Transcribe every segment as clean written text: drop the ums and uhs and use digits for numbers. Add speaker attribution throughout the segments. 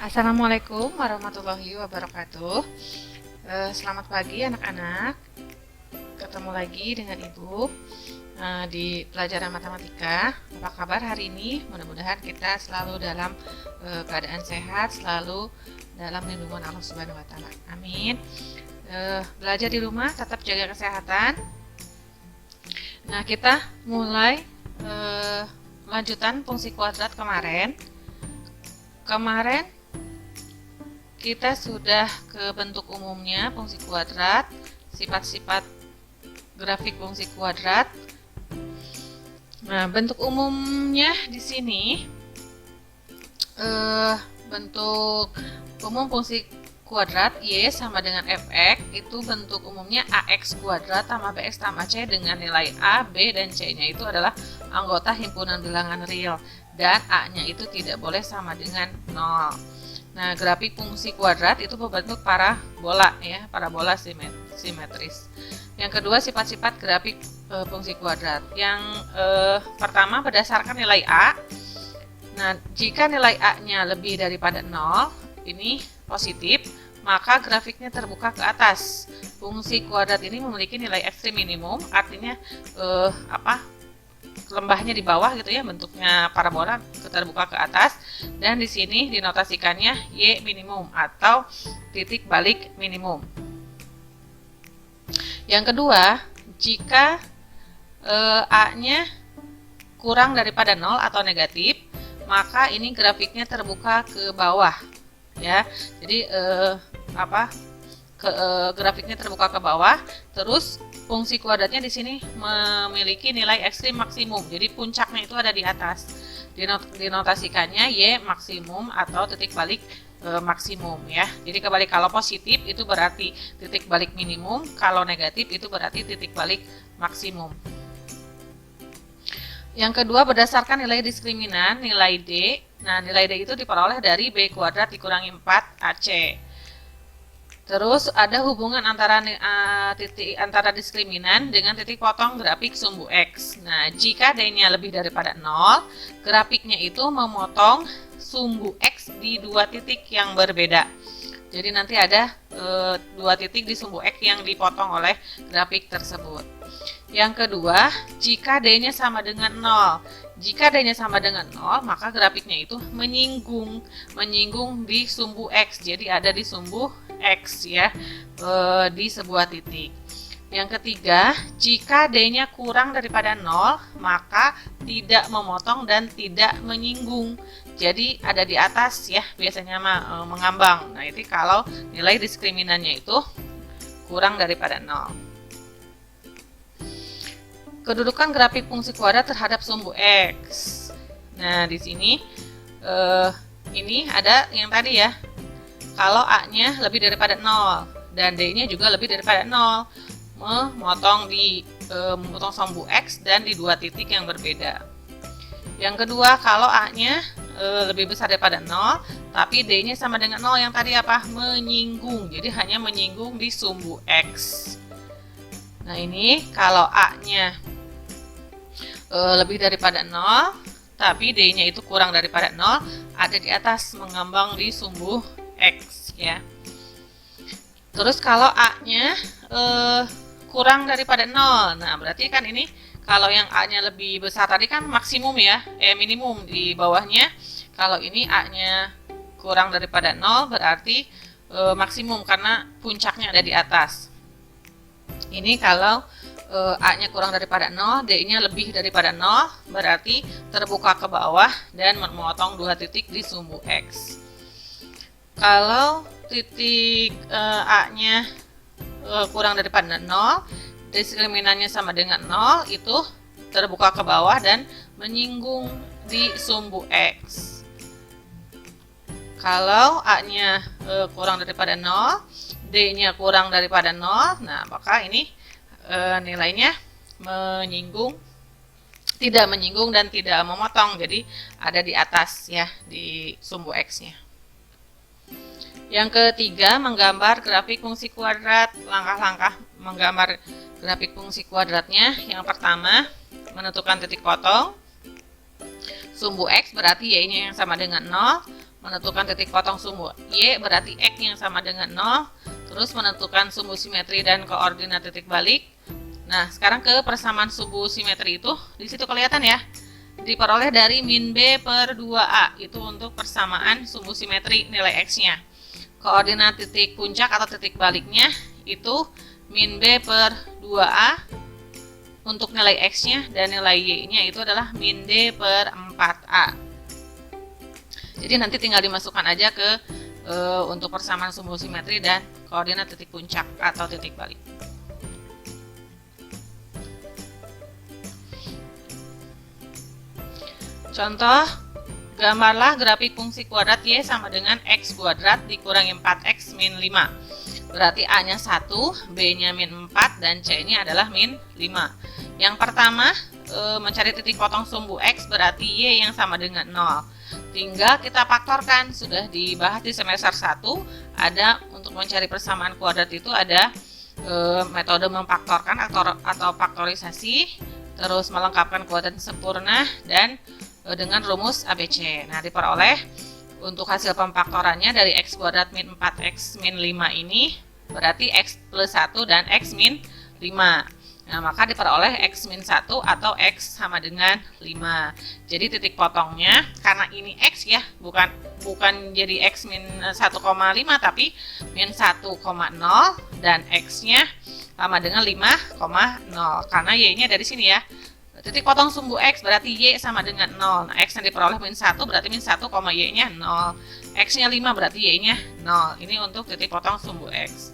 Speaker 1: Assalamualaikum warahmatullahi wabarakatuh. Selamat pagi anak-anak. Ketemu lagi dengan Ibu di pelajaran matematika. Apa kabar hari ini? Mudah-mudahan kita selalu dalam keadaan sehat, selalu dalam lindungan Allah Subhanahu wa taala. Amin. Belajar di rumah, tetap jaga kesehatan. Nah, kita mulai lanjutan fungsi kuadrat kemarin. Kita sudah ke bentuk umumnya fungsi kuadrat, sifat-sifat grafik fungsi kuadrat. Nah, bentuk umumnya di sini bentuk umum fungsi kuadrat y sama dengan fx itu bentuk umumnya ax kuadrat tambah bx tambah c dengan nilai a, b, dan c-nya itu adalah anggota himpunan bilangan real dan a-nya itu tidak boleh sama dengan 0. Nah, grafik fungsi kuadrat itu berbentuk parabola ya, parabola simetris. Yang kedua, sifat-sifat grafik fungsi kuadrat. Yang pertama berdasarkan nilai a. Nah, jika nilai a-nya lebih daripada 0, ini positif, maka grafiknya terbuka ke atas. Fungsi kuadrat ini memiliki nilai ekstrim minimum, artinya lembahnya di bawah gitu ya, bentuknya parabola terbuka ke atas, dan di sini dinotasikannya y minimum atau titik balik minimum. Yang kedua, jika a-nya kurang daripada 0 atau negatif, maka ini grafiknya terbuka ke bawah ya. Jadi grafiknya terbuka ke bawah, terus fungsi kuadratnya di sini memiliki nilai ekstrim maksimum. Jadi puncaknya itu ada di atas. Dinotasikannya y maksimum atau titik balik maksimum ya. Jadi kebalik, kalau positif itu berarti titik balik minimum, kalau negatif itu berarti titik balik maksimum. Yang kedua, berdasarkan nilai diskriminan, nilai D. Nah, nilai D itu diperoleh dari B kuadrat dikurangi 4AC. Terus ada hubungan antara diskriminan dengan titik potong grafik sumbu X. Nah, jika D-nya lebih daripada 0, grafiknya itu memotong sumbu X di dua titik yang berbeda. Jadi nanti ada dua titik di sumbu X yang dipotong oleh grafik tersebut. Yang kedua, jika D-nya sama dengan 0. Jika D-nya sama dengan 0, maka grafiknya itu menyinggung di sumbu X. Jadi ada di sumbu X ya, di sebuah titik. Yang ketiga, jika D-nya kurang daripada 0, maka tidak memotong dan tidak menyinggung. Jadi ada di atas ya, biasanya mengambang. Nah, itu kalau nilai diskriminannya itu kurang daripada 0. Kedudukan grafik fungsi kuadrat terhadap sumbu X. Nah, di sini ini ada yang tadi ya. Kalau A-nya lebih daripada 0 dan D-nya juga lebih daripada 0, memotong sumbu X dan di dua titik yang berbeda. Yang kedua, kalau A-nya lebih besar daripada 0, tapi D-nya sama dengan 0, yang tadi apa? Menyinggung. Jadi hanya menyinggung di sumbu X. Nah, ini kalau A-nya lebih daripada 0, tapi D-nya itu kurang daripada 0, ada di atas mengambang di sumbu X ya. Terus kalau A-nya kurang daripada 0, nah berarti kan ini kalau yang A-nya lebih besar tadi kan maksimum ya, minimum di bawahnya. Kalau ini A-nya kurang daripada 0 berarti maksimum karena puncaknya ada di atas. Ini kalau A-nya kurang daripada 0, D-nya lebih daripada 0, berarti terbuka ke bawah dan memotong dua titik di sumbu X. Kalau titik A-nya kurang daripada 0, diskriminannya sama dengan 0, itu terbuka ke bawah dan menyinggung di sumbu X. Kalau A-nya kurang daripada 0, D-nya kurang daripada 0, nah maka ini nilainya tidak menyinggung dan tidak memotong, jadi ada di atas ya, di sumbu X-nya. Yang ketiga, menggambar grafik fungsi kuadrat. Langkah-langkah menggambar grafik fungsi kuadratnya. Yang pertama, menentukan titik potong. Sumbu X berarti Y-nya yang sama dengan 0. menentukan titik potong sumbu Y berarti X yang sama dengan 0, terus menentukan sumbu simetri dan koordinat titik balik. Nah, sekarang ke persamaan sumbu simetri itu, di situ kelihatan ya, diperoleh dari min B per 2A, itu untuk persamaan sumbu simetri nilai X-nya. Koordinat titik puncak atau titik baliknya itu min B per 2A untuk nilai X-nya, dan nilai Y-nya itu adalah min D per 4A. Jadi nanti tinggal dimasukkan aja ke untuk persamaan sumbu simetri dan koordinat titik puncak atau titik balik. Contoh, gambarlah grafik fungsi kuadrat Y sama dengan X kuadrat dikurangi 4X min 5. Berarti A-nya 1, B-nya min 4, dan C-nya adalah min 5. Yang pertama, mencari titik potong sumbu X berarti Y yang sama dengan 0. Tinggal kita faktorkan, sudah dibahas di semester 1, ada untuk mencari persamaan kuadrat itu ada metode memfaktorkan atau faktorisasi, terus melengkapkan kuadrat sempurna, dan dengan rumus ABC. Nah, diperoleh untuk hasil pemfaktorannya dari X kuadrat min 4X min 5 ini berarti X plus 1 dan X min 5. Nah, maka diperoleh X min 1 atau X sama dengan 5. Jadi titik potongnya, karena ini X ya, bukan jadi X min 1,5 tapi min 1,0, dan X-nya sama dengan 5,0 karena Y-nya dari sini ya. Titik potong sumbu X berarti Y sama dengan 0. Nah, X yang diperoleh min 1 berarti min 1, Y-nya 0. X-nya 5 berarti Y-nya 0. Ini untuk titik potong sumbu X.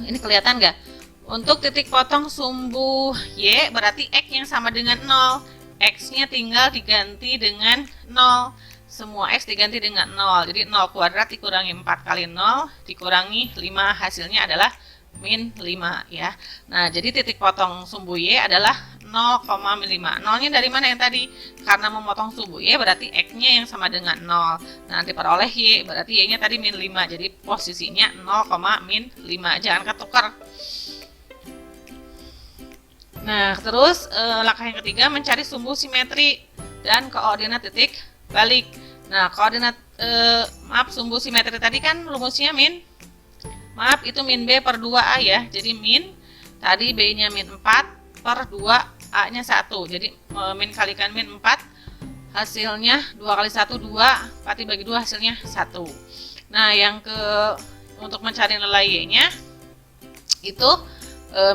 Speaker 1: Ini kelihatan nggak? Untuk titik potong sumbu Y berarti X yang sama dengan 0. X-nya tinggal diganti dengan 0. Semua X diganti dengan 0. Jadi 0 kuadrat dikurangi 4 kali 0 dikurangi 5, hasilnya adalah min 5 ya. Nah, jadi titik potong sumbu Y adalah 0,5. 0-nya dari mana yang tadi? Karena memotong sumbu Y berarti X-nya yang sama dengan 0. Nah, diperoleh Y berarti Y-nya tadi min 5. Jadi posisinya 0,5. Jangan ketukar. Nah, terus langkah yang ketiga mencari sumbu simetri dan koordinat titik balik. Nah, koordinat sumbu simetri tadi kan rumusnya itu min B per 2A ya. Jadi min tadi B-nya min 4 per 2 A-nya 1. Jadi min kalikan min 4 hasilnya 2 kali 1 2, 4 dibagi 2 hasilnya 1. Nah, untuk mencari nilai Y-nya itu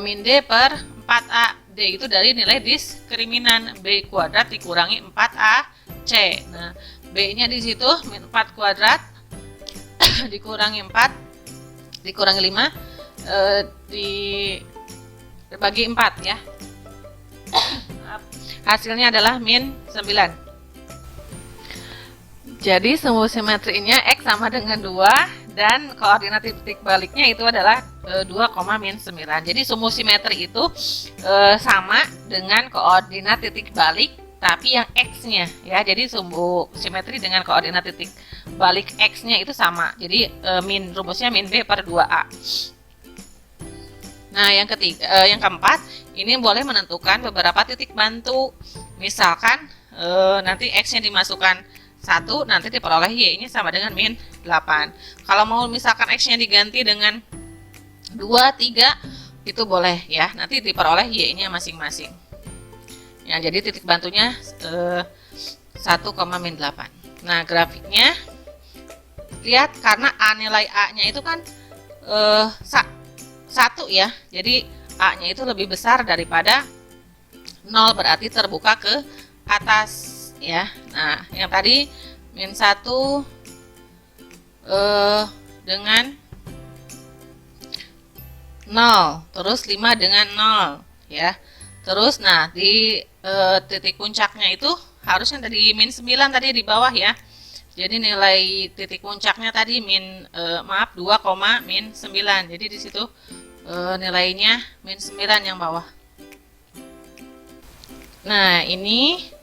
Speaker 1: min D per 4A. D itu dari nilai diskriminan B kuadrat dikurangi 4AC. Nah, B-nya di situ min 4 kuadrat dikurangi 4 dikurangi 5 dibagi 4 ya. Hasilnya adalah min 9. Jadi sumbu simetrinya X sama dengan 2 dan koordinat titik baliknya itu adalah 2,-9. Jadi sumbu simetri itu sama dengan koordinat titik balik tapi yang X-nya ya. Jadi sumbu simetri dengan koordinat titik balik X-nya itu sama. Jadi rumusnya min B per 2A. Nah, yang keempat, ini boleh menentukan beberapa titik bantu. Misalkan nanti X-nya dimasukkan 1, nanti diperoleh Y-nya sama dengan min 8. Kalau mau misalkan X-nya diganti dengan 2, 3, itu boleh ya. Nanti diperoleh Y-nya masing-masing. Ya, jadi titik bantunya 1,-8. Nah, grafiknya lihat karena nilai A-nya itu kan 1 ya. Jadi A-nya itu lebih besar daripada 0, berarti terbuka ke atas ya. Nah, yang tadi min 1 dengan 0, terus 5 dengan 0 ya. Terus nah di titik puncaknya itu harusnya tadi min 9 tadi di bawah ya. Jadi nilai titik puncaknya tadi 2,-9. Jadi di situ nilainya min 9 yang bawah. Nah,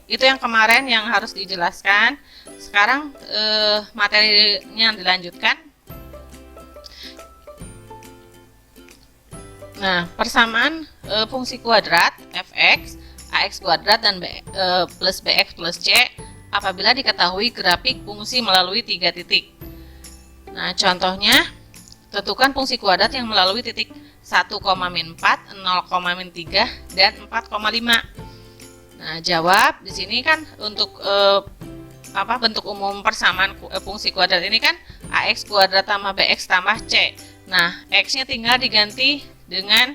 Speaker 1: itu yang kemarin yang harus dijelaskan. Sekarang materinya dilanjutkan. Nah, persamaan fungsi kuadrat fx, ax kuadrat dan plus bx plus c apabila diketahui grafik fungsi melalui 3 titik. Nah, contohnya, tentukan fungsi kuadrat yang melalui titik 1, min 4, 0, min 3, dan 4,5. Nah, jawab di sini kan untuk bentuk umum persamaan fungsi kuadrat ini kan ax kuadrat tambah bx tambah c. Nah, x-nya tinggal diganti dengan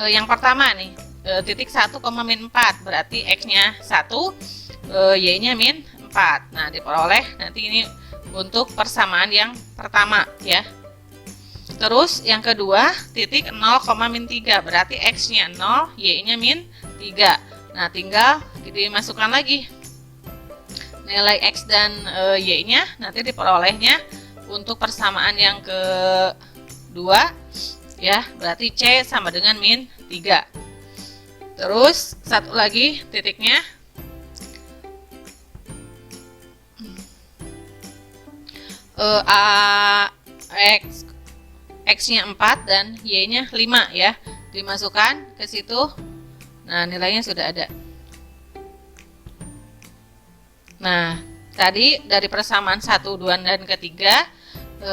Speaker 1: yang pertama nih, titik 1, min 4, berarti x-nya 1, y-nya min 4. Nah, diperoleh nanti ini untuk persamaan yang pertama ya. Terus yang kedua, titik 0, min 3, berarti x-nya 0, y-nya min 3. Nah, tinggal dimasukkan lagi nilai x dan y-nya, nanti diperolehnya untuk persamaan yang kedua ya, berarti c sama dengan min 3. Terus satu lagi titiknya, x-nya 4 dan y-nya 5 ya, dimasukkan ke situ. Nah, nilainya sudah ada. Nah, tadi dari persamaan 1, 2, dan ketiga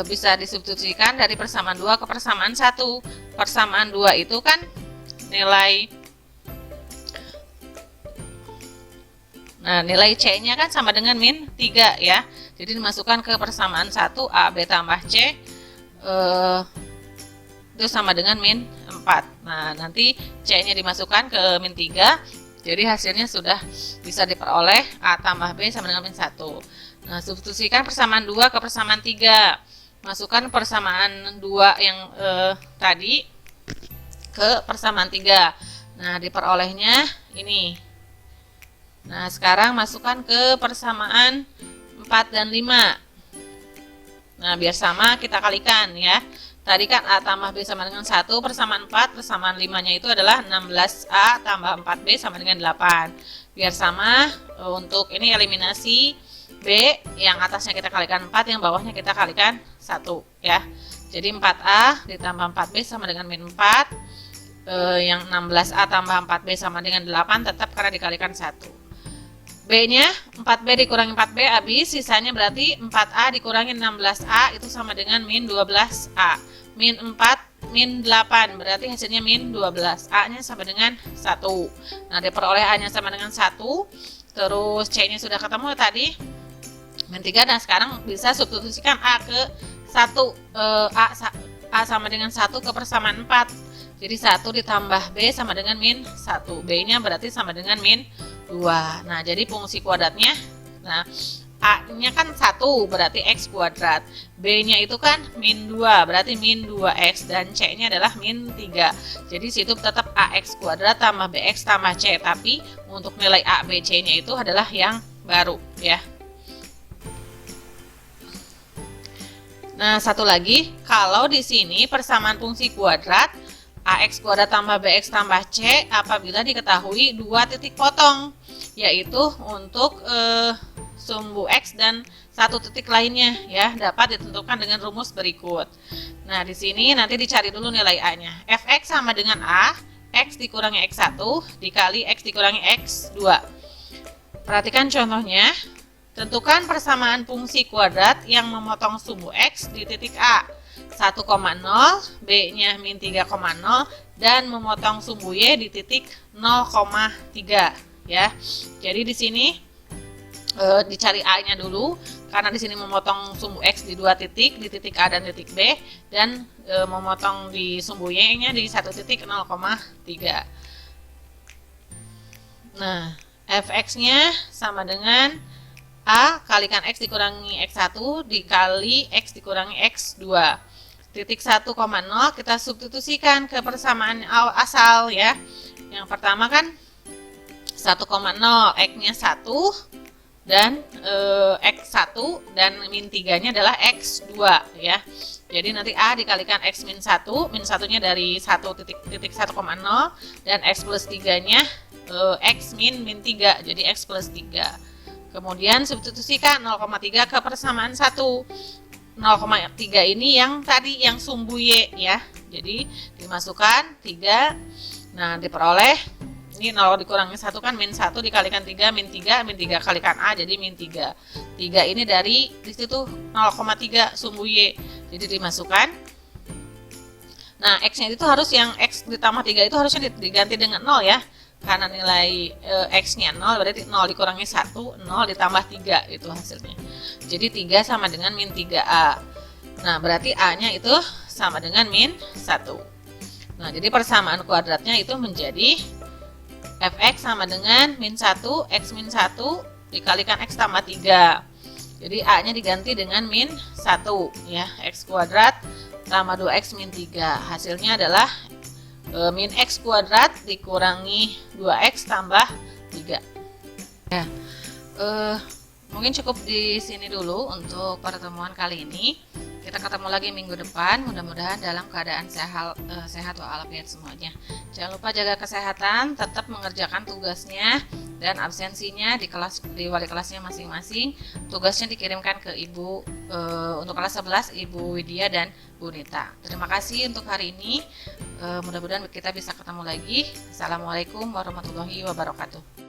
Speaker 1: bisa disubstitusikan dari persamaan 2 ke persamaan 1. Persamaan 2 itu kan nilai C-nya kan sama dengan min 3 ya. Jadi dimasukkan ke persamaan 1, A, B tambah C itu sama dengan min 4. Nah, nanti C-nya dimasukkan ke min 3. Jadi hasilnya sudah bisa diperoleh A tambah B sama dengan min 1. Nah, substitusikan persamaan 2 ke persamaan 3. Masukkan persamaan 2 yang tadi ke persamaan 3. Nah, diperolehnya ini. Nah, sekarang masukkan ke persamaan 4 dan 5. Nah, biar sama kita kalikan ya. Tadi kan A tambah B sama dengan 1, persamaan 4, persamaan 5-nya itu adalah 16A tambah 4B sama dengan 8. Biar sama, untuk ini eliminasi B, yang atasnya kita kalikan 4, yang bawahnya kita kalikan 1 ya. Jadi 4A ditambah 4B sama dengan min 4, yang 16A tambah 4B sama dengan 8 tetap karena dikalikan 1. B-nya 4B dikurangi 4B habis, sisanya berarti 4A dikurangi 16A itu sama dengan min 12A. Min 4, min 8, berarti hasilnya min 12. A-nya sama dengan 1. Nah, diperoleh A-nya sama dengan 1. Terus C-nya sudah ketemu tadi, min 3. Dan sekarang bisa substitusikan A ke 1. A sama dengan 1 ke persamaan 4. Jadi 1 ditambah B sama dengan min 1. B-nya berarti sama dengan min 2. Nah, jadi fungsi kuadratnya, nah A-nya kan 1 berarti X kuadrat, B-nya itu kan min 2 berarti min 2X, dan C-nya adalah min 3. Jadi situ tetap AX kuadrat tambah BX tambah C, tapi untuk nilai A, B, C-nya itu adalah yang baru ya. Nah, satu lagi, kalau di sini persamaan fungsi kuadrat AX kuadrat tambah BX tambah C apabila diketahui 2 titik potong, yaitu untuk sumbu X dan 1 titik lainnya ya, dapat ditentukan dengan rumus berikut. Nah, di sini nanti dicari dulu nilai A-nya. Fx sama dengan A, X dikurangi X1 dikali X dikurangi X2. Perhatikan contohnya. Tentukan persamaan fungsi kuadrat yang memotong sumbu X di titik A 1,0, B-nya min 3,0, dan memotong sumbu Y di titik 0,3 ya. Jadi di sini dicari A-nya dulu karena di sini memotong sumbu X di 2 titik, di titik A dan titik B, dan memotong di sumbu Y-nya di 1 titik 0,3. Nah, Fx-nya sama dengan A kalikan X dikurangi X1 dikali X dikurangi X2. Titik 1,0 kita substitusikan ke persamaan asal ya. Yang pertama kan 1,0, X-nya 1 dan X1 dan min 3-nya adalah X2 ya. Jadi nanti A dikalikan X min 1, min 1-nya dari 1 titik 1,0 dan X plus 3-nya X min 3, jadi X plus 3. Kemudian substitusikan 0,3 ke persamaan 1. 0,3 ini yang tadi yang sumbu Y ya. Jadi dimasukkan 3. Nah, diperoleh Ini 0 dikurangi 1 kan min 1 dikalikan 3, min 3 kalikan A jadi min 3. 3 ini dari disitu 0,3 sumbu Y. Jadi dimasukkan. Nah, X-nya itu harus yang X ditambah 3 itu harusnya diganti dengan 0 ya. Karena nilai X-nya 0 berarti 0 dikurangi 1, 0 ditambah 3 itu hasilnya. Jadi 3 sama dengan min 3A. Nah, berarti A-nya itu sama dengan min 1. Nah, jadi persamaan kuadratnya itu menjadi Fx sama dengan min 1, X min 1 dikalikan X tambah 3. Jadi A-nya diganti dengan min 1 ya, X kuadrat tambah 2X min 3. Hasilnya adalah min X kuadrat dikurangi 2X tambah 3. Ya, mungkin cukup di sini dulu untuk pertemuan kali ini. Kita ketemu lagi minggu depan, mudah-mudahan dalam keadaan sehat walafiat semuanya. Jangan lupa jaga kesehatan, tetap mengerjakan tugasnya dan absensinya di wali kelasnya masing-masing. Tugasnya dikirimkan ke Ibu untuk kelas 11, Ibu Widya dan Bu Nita. Terima kasih untuk hari ini. Mudah-mudahan kita bisa ketemu lagi. Assalamualaikum warahmatullahi wabarakatuh.